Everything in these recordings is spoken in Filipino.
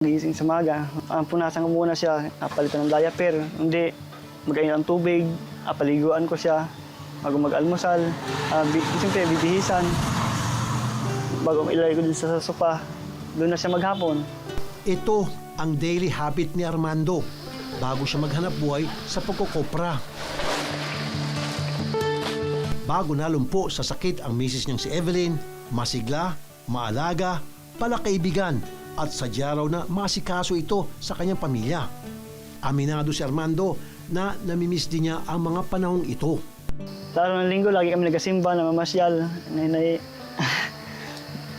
Gising sa maga, punasan ko muna siya, palitan ng diaper. Hindi, magkain ng tubig, paliguan ko siya, bago mag-almusal, siyempre bibihisan. Bago ilagay ko din sa sopa, doon na siya maghapon. Ito ang daily habit ni Armando bago siya maghanap buhay sa pagkukopra. Bago nalumpo sa sakit ang misis niyang si Evelyn, masigla, maalaga, palakaibigan at sadya raw na masikaso ito sa kanyang pamilya. Aminado si Armando na namimiss din niya ang mga panahong ito. Sa araw ng linggo, lagi kami nagasimba, namamasyal.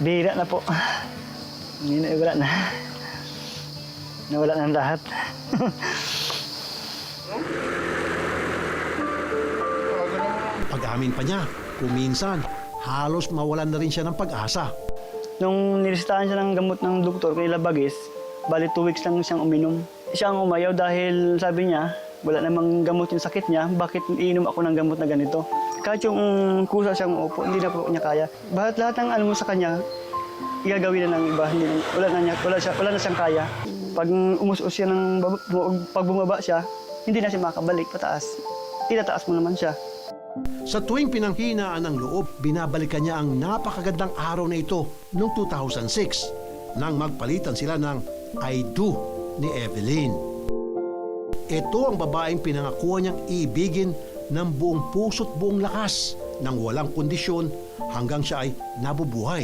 Bihira na po. Wala na. Nawala ng lahat. Pag-amin pa niya, kung minsan, halos mawalan na rin siya ng pag-asa. Nung nilistahan siya ng gamot ng doktor kay Labagis, bali 2 weeks lang siyang uminom. Siya ang umayaw dahil sabi niya, wala namang gamot yung sakit niya, bakit iinom ako ng gamot na ganito? Kahit yung kusa siyang upo, hindi na po niya kaya. Lahat ng alam mo sa kanya, igagawin na ng iba. Wala na siyang kaya. Pag umus-us siya pag bumaba siya, hindi na siya makabalik pataas. Tinataas mo naman siya. Sa tuwing pinanghinaan ng loob, binabalikan niya ang napakagandang araw na ito noong 2006 nang magpalitan sila ng I do ni Evelyn. Ito ang babaeng pinangakuan niyang ibigin ng buong puso't buong lakas nang walang kondisyon hanggang siya ay nabubuhay.